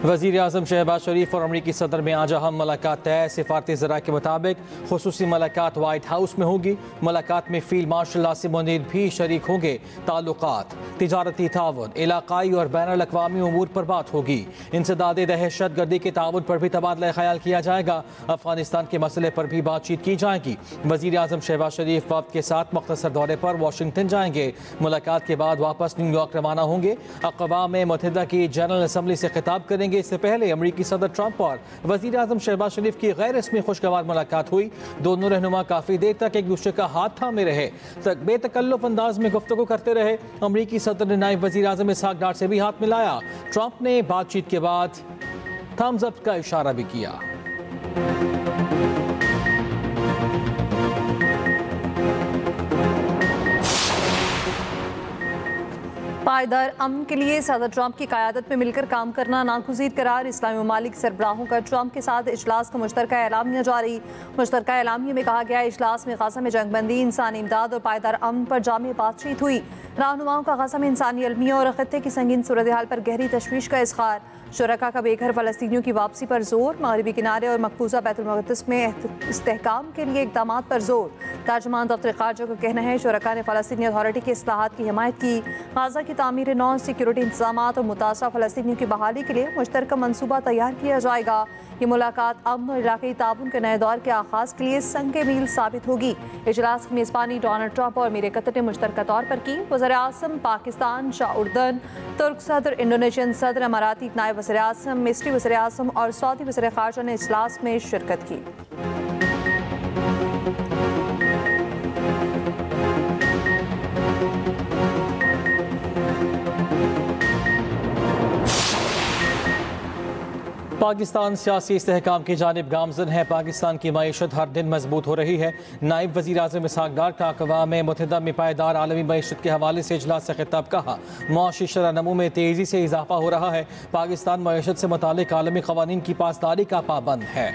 वज़ीर आज़म शहबाज शरीफ और अमरीकी सदर में आज अहम मुलाकात तय। सिफारती ज़रा के मुताबिक खुसूसी मुलाकात वाइट हाउस में होगी। मुलाकात में फील्ड मार्शल आसिम मुनीर भी शरीक होंगे। ताल्लुकात, तिजारती ताउन, इलाकाई और बैनुल-अक़वामी उमूर पर बात होगी। इंसदाद दहशत गर्दी के ताउन पर भी तबादला ख्याल किया जाएगा। अफगानिस्तान के मसले पर भी बातचीत की जाएगी। वज़ीर आज़म शहबाज शरीफ वक्त के साथ मुख्तसर दौरे पर वाशिंगटन जाएंगे। मुलाकात के बाद वापस न्यूयॉर्क रवाना होंगे। अक़वाम मुत्तहिदा की जनरल असम्बली से खिताब करेंगे। इससे पहले अमरीकी सदर ट्रंप और वज़ीर आज़म शहबाज शरीफ की गैर रस्मी खुशगवार मुलाकात हुई। दोनों रहनुमा काफ़ी देर तक एक दूसरे का हाथ थामे रहे, बेतकल्लुफ़ अंदाज में गुफ्तगू करते रहे। अमरीकी सदर ने नायब वज़ीर आज़म इसहाक डार से भी हाथ मिलाया। ट्रंप ने बातचीत के बाद थम्स अप का इशारा भी किया। पायदार अमन के लिए सदर ट्रंप की क़यादत में मिलकर काम करना नागुज़ीर करार। इस्लामी ममालिक सरबराहों का ट्रंप के साथ इजलास का मुश्तरका एलामिया जारी। मुश्तरका एलामिया में कहा गया, इजलास में गज़ा में जंगबंदी, इंसानी इमदाद और पायदार अमन पर जामे बातचीत हुई। रहनुमाओं का गज़ा में इंसानी अलमिया और ख़त्ते की संगीन सूरत हाल पर गहरी तशवीश का इज़हार। शुरका का बेघर फ़लस्तीनियों की वापसी पर जोर। मगरबी किनारे और मकबूजा बैतुल मुक़द्दस में इस्तेहकाम के लिए इक़दामात पर जोर। तर्जुमान दफ्तर ख़ारजा का कहना है, शुरका ने फ़लस्तीनी अथॉरिटी की इस्लाहात की हिमायत की। गाज़ा की तामीर नौ, सिक्योरिटी इंतज़ामात और मुतासरा फ़लस्तीनियों की बहाली के लिए मुश्तरका मनसूबा तैयार किया जाएगा। ये मुलाकात अमन और इलाक़ाई ताउन के नए दौर के आगाज़ के लिए संग मील साबित होगी। इजलास की मेज़बानी डोनाल्ड ट्रंप और मीर कतर ने मुश्तरका तौर पर की। वज़ीर आज़म पाकिस्तान, शाह उर्दन, तुर्क सदर, इंडोनेशियन सदर, अमाराती नायब वज़ीर आज़म, मिस्री वज़ीर आज़म और सऊदी वज़ीर ख़ारजा ने इजलास में शिरकत की। पाकिस्तान सियासी इस्तेहकाम की जानिब गामज़न है। पाकिस्तान की मईशत हर दिन मजबूत हो रही है। नायब वज़ीर आज़म इसहाक डार का अक़वाम मुत्तहिदा में पायदार आलमी मईशत के हवाले से इजलास से खिताब कहा। मुआशी शरह नमू में तेज़ी से इजाफा हो रहा है। पाकिस्तान मईशत से मुतालिक आलमी क़वानीन की पासदारी का पाबंद है।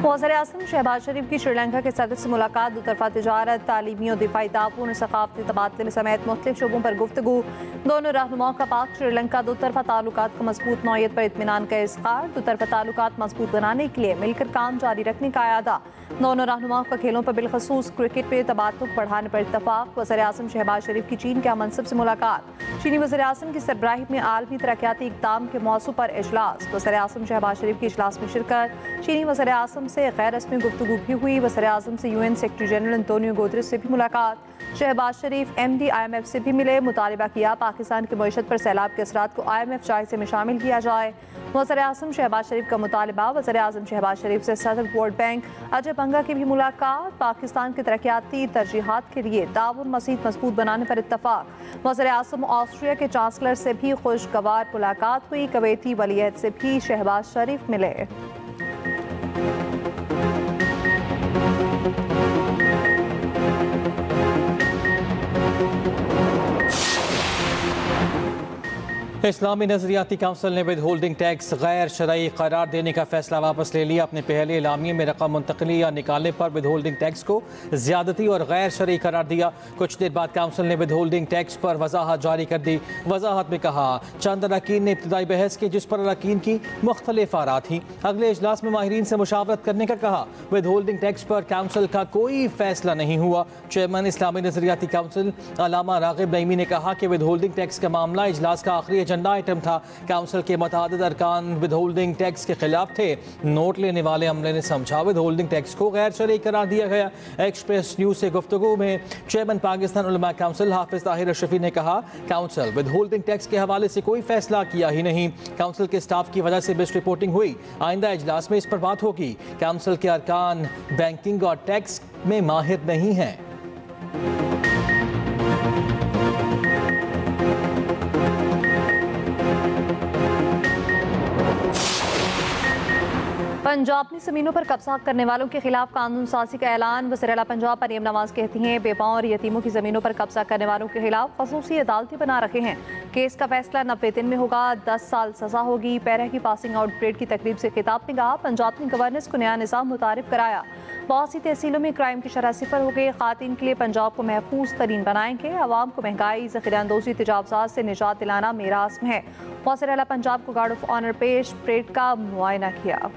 वज़ीर आज़म शहबाज शरीफ की श्रीलंका के सदर से मुलाकात। दुतरफा तिजारत, तालीमी और दिफाई ताउन और सकाफती तबादले समेत मुख्तलिफ शोबों पर गुफ्तगू। दोनों रहनुमाओं का पाक श्रीलंका दुतरफा ताल्लुकात को मजबूत नौयत पर इत्मीनान का इज़हार। दुतरफा ताल्लुकात मजबूत बनाने के लिए मिलकर काम जारी रखने का आयादा। दोनों रहनुमाओं का खेलों पर बिलखसूस क्रिकेट पर तबादुल बढ़ाने पर इत्तफाक। वज़ीर आज़म शहबाज शरीफ की चीन के मनसब से मुलाकात। चीनी वज़ीर आज़म की सरबराही में आलमी तरक्याती इक़दाम के मौज़ू पर इजलास। वज़ीर आज़म शहबाज शरीफ की इजलास में शिरकत। चीनी वज़ीर आज़म से गैर रस्मी गुफ्तगू भी हुई। वज़ीर आज़म से UN secretary general Antonio Guterres से भी मुलाकात। शहबाज शरीफ MD IMF से भी मिले। मुतालबा किया पाकिस्तान की मईशत पर सैलाब के असरात को IMF जायज़े में शामिल किया जाए। वज़ीर आज़म शहबाज शरीफ का मुतालबा। वज़ीर आज़म शहबाज शरीफ से सदर वर्ल्ड बैंक अजय बंगा की भी मुलाकात। पाकिस्तान के तरक्याती तरजीहात के लिए ताउन मज़ीद मजबूत बनाने पर इत्तफाक। वज़ीर आज़म ऑस्ट्रिया के चांसलर से भी खुशगवार मुलाकात हुई। कुवैती वलीअहद से भी शहबाज शरीफ मिले। इस्लामी नजरियाती काउंसिल ने विद होल्डिंग टैक्स गैर शरई करार देने का फैसला वापस ले लिया। अपने पहले एलामिये में रकम मुंतकली या निकालने पर विद होल्डिंग टैक्स को ज्यादती और गैर शरई करार दिया। कुछ देर बाद काउंसिल ने विद होल्डिंग टैक्स पर वजाहत जारी कर दी। वजाहत में कहा, चंद अरकान ने इब्तदाई बहस की जिस पर अरकान की मुख्तलिफ आरा थी। अगले इजलास में माहिरीन से मुशावरत करने का कहा। विद होल्डिंग टैक्स पर काउंसिल का कोई फैसला नहीं हुआ। चेयरमैन इस्लामी नजरियाती काउंसिल अल्लामा रागिब नईमी ने कहा कि विद होल्डिंग टैक्स का मामला इजलास का आखिरी एजेंडा आइटम था। काउंसिल के मुतादिद अरकान विद होल्डिंग टैक्स के खिलाफ थे। नोट लेने वाले अमले ने समझा विद होल्डिंग टैक्स को गैर शरई करार दिया गया। एक्सप्रेस न्यूज से गुफ्तगू में चेयरमैन पाकिस्तान उलमा काउंसिल हाफिज ताहिर अशरफी ने कहा, काउंसिल विद होल्डिंग टैक्स के हवाले से कोई फैसला किया ही नहीं। काउंसिल के स्टाफ की वजह से मिस रिपोर्टिंग हुई। आइंदा इजलास में इस पर बात होगी। काउंसिल के अरकान बैंकिंग और टैक्स में माहिर नहीं हैं। पंजाब में ज़मीनों पर कब्जा करने वालों के खिलाफ कानून साजी का ऐलान। वज़ीर आला पंजाब मरियम नवाज कहती हैं, बेवाओं और यतीमों की ज़मीनों पर कब्जा करने वालों के खिलाफ खसूसी अदालतें बना रखे हैं। केस का फैसला 90 दिन में होगा। 10 साल सजा होगी। पैरा की पासिंग आउट परेड की तकरीब से खिताब में कहा, पंजाब ने गवर्नेंस को नया निज़ाम मुतारिफ कराया। बहुत सी तहसीलों में क्राइम की शरह सिफर हो गई। खातिन के लिए पंजाब को महफूज तरीन बनाएंगे। आवाम को महंगाई, ज़ख़ीराअंदोज़ी, तजावुज़ात से निजात दिलाना मेरा आज़्म है। वज़ीर आला पंजाब को गार्ड ऑफ ऑनर पेश, परेड का मुआयना किया।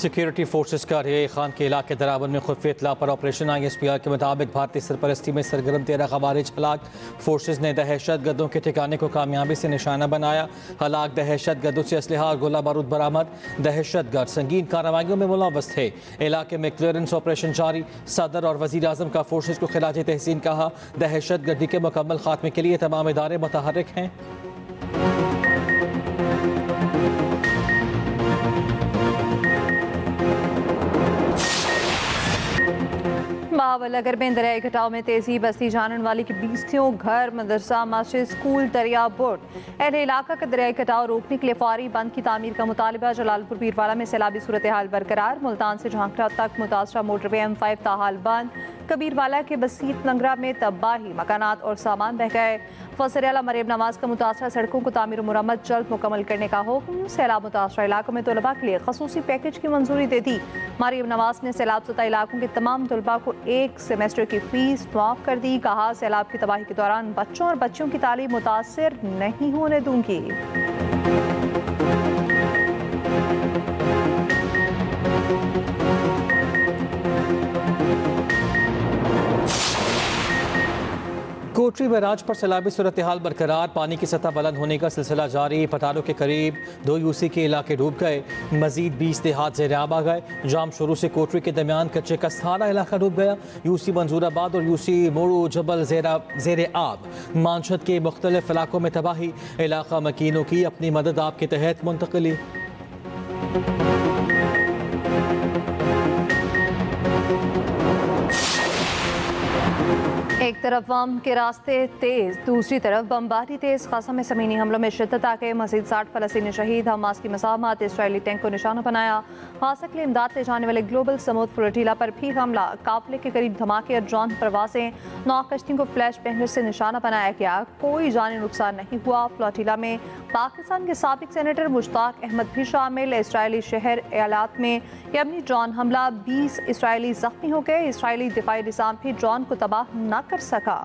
सिक्योरिटी फोर्सेस का रिया खान के इलाके दरावन में खुफिया इत्तला पर ऑपरेशन ISPR के मुताबिक भारतीय सरपरस्ती में सरगर्म 13 खवारिज हलाक। फोर्सेस ने दहशत गर्दों के ठिकाने को कामयाबी से निशाना बनाया। हलाक दहशत गर्दों से असलहा और गोला बारूद बरामद। दहशत गर्द संगीन कार्रवाइयों में मुलव्वस थे। इलाके में क्लियरेंस ऑपरेशन जारी। सदर और वज़ीर आज़म का फोर्सेस को खिलाज तहसीन कहा। दहशत गर्दी के मुकम्मल खात्मे के लिए तमाम इदारे मुतहर्रिक हैं। बावलगर में दरियाई कटाव में तेजी, बस्ती जानने वाली की बीसियों घर, मदरसा, मस्जिद, स्कूल दरिया बोर्ड। अहले इलाका का दरियाई कटाव रोकने के लिए फौरी बंद की तामीर का मुतालबा। जलालपुर पीरवाला में सैलाबी सूरत हाल बरकरार। मुल्तान से झांकड़ा तक मुतासरा मोटरवे M5 ताहाल बंद। कबीरवाला के बसीत लंगरा में तबाही, मकानात और सामान बह गए। वज़ीर आला मरीम नवाज का मुतासरा सड़कों को तामीर और मुरम्मत जल्द मुकम्मल करने का हुक्म। सैलाब मुतासरा इलाकों में तलबा के लिए खसूसी पैकेज की मंजूरी दे दी। मरीम नवाज ने सैलाब ज़दा इलाकों के तमाम तलबा को एक सेमेस्टर की फीस माफ़ कर दी। कहा, सैलाब की तबाही के दौरान बच्चों और बच्चियों की तालीम मुतासर नहीं होने दूंगी। कोटरी बैराज पर सैलाबी सूरत हाल बरकरार। पानी की सतह बुलंद होने का सिलसिला जारी। पटालों के करीब 2 UC के इलाके डूब गए। मजीद 20 देहात ज़ेर आब आ गए। जाम शुरू से कोटरी के दरमियान कच्चे का सारा इलाका डूब गया। UC मंजूराबाद और UC मोड़ू जबल ज़ेर आब। मानशत के मुख्तलिफ इलाकों में तबाही। इलाका मकीनों की अपनी मदद आप के तहत मुंतकिली। एक तरफ बम के रास्ते तेज, दूसरी तरफ बमबारी तेज। ग़ज़ा में ज़मीनी हमलों में शिद्दत आ गई। मज़ीद 60 फ़लस्तीनी शहीद। हमास की मज़ाहमत। इसराइली टैंक को निशाना बनाया। ग़ज़ा के लिए इमदाद ले जाने वाले ग्लोबल समूद फ्लोटीला पर भी हमला। काफिले के करीब धमाके और ड्रोन परवाजें। 9 कश्तियों को फ्लैश बैंगर से निशाना बनाया गया। कोई जानी नुकसान नहीं हुआ। फ्लोटीला में पाकिस्तान के साबिक सेनेटर मुश्ताक अहमद भी शामिल। इसराइली शहर एलात में यमनी ड्रोन हमला, 20 इसराइली जख्मी हो गए। इसराइली दिफाई निज़ाम भी ड्रोन को तबाह न कर सका।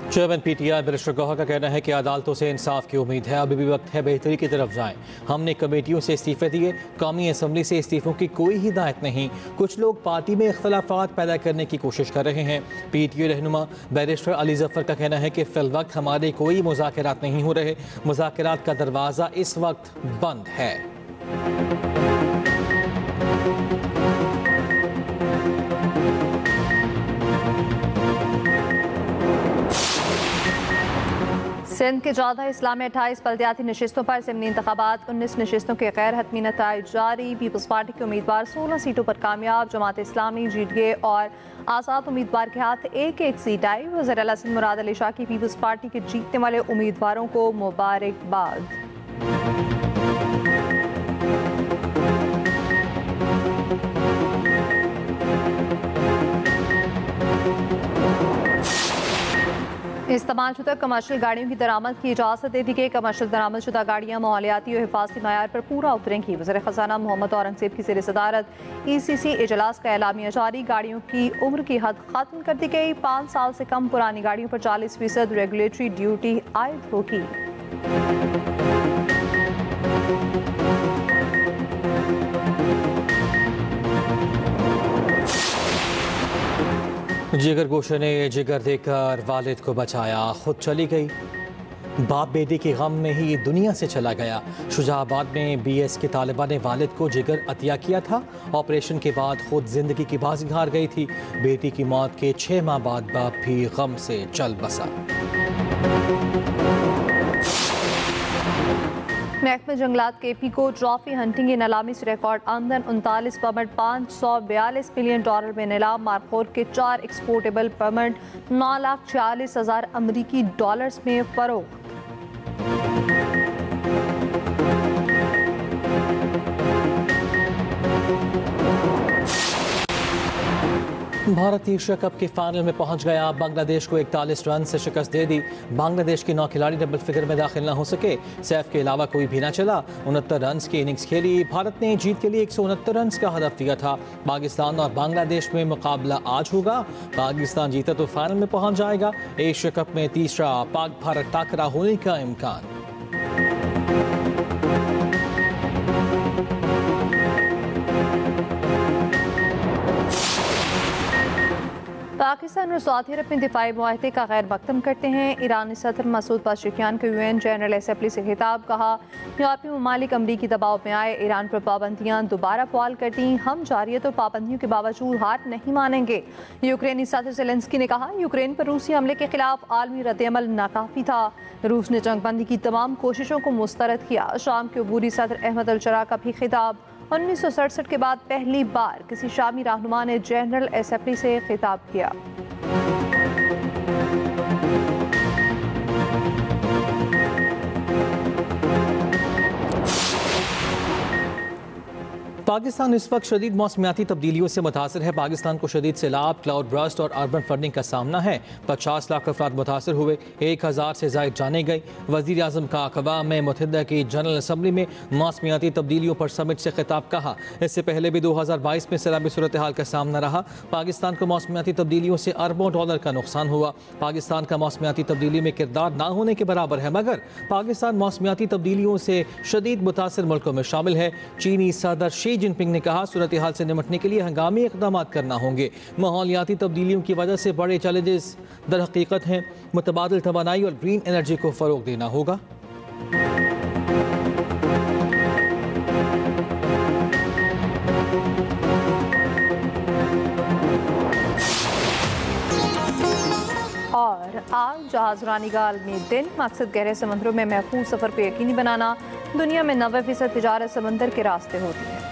चेयरमैन PTI बैरिस्टर गौहर का कहना है कि अदालतों से इंसाफ की उम्मीद है। अभी भी वक्त है बेहतरी की तरफ जाएं। हमने कमेटियों से इस्तीफे दिए। कौमी असम्बली से इस्तीफों की कोई हिदायत नहीं। कुछ लोग पार्टी में इख्तलाफात पैदा करने की कोशिश कर रहे हैं। PTI रहनुमा बैरिस्टर अली जफर का कहना है कि फिल वक्त हमारे कोई मुज़ाकरात नहीं हो रहे। मुज़ाकरात का दरवाज़ा इस वक्त बंद है। सिंध के 14 इस्ला में 28 बल्दियाती नशिस्तों पर ज़िमनी इंतखाबात। 19 नशिस्तों के गैर हतमी नताइज जारी। पीपल्स पार्टी के उम्मीदवार 16 सीटों पर कामयाब। जमात इस्लामी, GDA और आज़ाद उम्मीदवार के हाथ एक सीट आई। वज़ीर आला सिंध मुराद अली शाह की पीपल्स पार्टी के जीतने वाले उम्मीदवारों को मुबारकबाद। इस्तेमाल शुदा कमर्शियल गाड़ियों की दरामद की इजाज़त दे दी गई। कमर्शियल दरामद शुदा गाड़ियाँ माहौलियाती और हिफाजती मयार पर पूरा उतरेंगी। वज़ीर ख़ज़ाना मोहम्मद औरंगज़ेब की ज़ेर सदारत ECC इजलास का एलामिया जारी। गाड़ियों की उम्र की हद ख़त्म कर दी गई। 5 साल से कम पुरानी गाड़ियों पर 40% रेगुलेटरी ड्यूटी आयद होगी। जिगर गोशे ने जिगर देकर वालिद को बचाया, खुद चली गई। बाप बेटे के गम में ही दुनिया से चला गया। शुजाबाद में BS के तालिबा ने वालिद को जिगर अतिया किया था। ऑपरेशन के बाद खुद जिंदगी की बाजी हार गई थी। बेटी की मौत के 6 माह बाद बाप भी गम से चल बसा। महकमे जंगलात KP को ट्रॉफी हंटिंग नीलामी से रिकॉर्ड आमदन 39 परमिट $542 मिलियन में नीलाम। मारखोर के 4 एक्सपोर्टेबल परमिट $9,46,000 अमरीकी में फरोख्त। भारत एशिया कप के फाइनल में पहुंच गया। बांग्लादेश को 41 रन से शिकस्त दे दी। बांग्लादेश के 9 खिलाड़ी डबल फिगर में दाखिल न हो सके। सैफ के अलावा कोई भी न चला। 69 रन की इनिंग्स खेली। भारत ने जीत के लिए 169 रन का हदफ दिया था। पाकिस्तान और बांग्लादेश में मुकाबला आज होगा। पाकिस्तान जीता तो फाइनल में पहुंच जाएगा। एशिया कप में तीसरा पाक भारत टाकरा होने का इम्कान। पाकिस्तान और सऊदी अरब में दिफाई मुआहदे का गैर मकदम करते हैं। ईरानी सदर मसूद पज़ेश्कियान को UN जनरल असम्बली से खिताब। कहा, यूरोपीय ममालिक अमरीकी दबाव में आए, ईरान पर पाबंदियाँ दोबारा फ़ाल कर दी। हम जारियत और पाबंदियों के बावजूद हार नहीं मानेंगे। यूक्रेनी सदर ज़ेलेंस्की ने कहा, यूक्रेन पर रूसी हमले के खिलाफ आलमी रद्द-ए-अमल नाकाफी था। रूस ने जंगबंदी की तमाम कोशिशों को मुस्तरद किया। शाम के अबूरी सदर अहमद अल-शरा का भी खिताब। 1967 के बाद पहली बार किसी शामी रहनुमा ने जनरल असम्बली से खिताब किया। पाकिस्तान इस वक्त शदीद मौसमियाती तब्दीलियों से मुतासर है। पाकिस्तान को शदीद सैलाब, क्लाउड बर्स्ट और अर्बन फ्लडिंग का सामना है। 50 लाख अफराद मुतासर हुए। 1000 से ज़ायद जाने गए। वज़ीर आज़म का अक़वाम मुत्तहिदा की जनरल असम्बली में मौसमियाती तब्दीलियों पर समिट से खिताब। कहा, इससे पहले भी 2022 में सैलाबी सूरत हाल का सामना रहा। पाकिस्तान को मौसमियाती तब्दीलियों से अरबों डॉलर का नुकसान हुआ। पाकिस्तान का मौसमियाती तब्दीली में किरदार ना होने के बराबर है, मगर पाकिस्तान मौसमियाती तब्दीलियों से शदीद मुतासर मुल्कों में शामिल है। चीनी सदर शी जिनपिंग ने कहा, सूरत हाल से निपटने के लिए हंगामी इक़दाम करना होंगे। माहौलियाती तब्दीलियों की वजह से बड़े चैलेंजेस दर हकीकत हैं। मुतबादिल तवानाई और ग्रीन एनर्जी को फ़रोग देना होगा। और आज जहाज़रानी का आलमी दिन। मकसद गहरे समंदरों में महफूज सफ़र को यकीनी बनाना। दुनिया में 90% तिजारत समंदर के रास्ते होती है।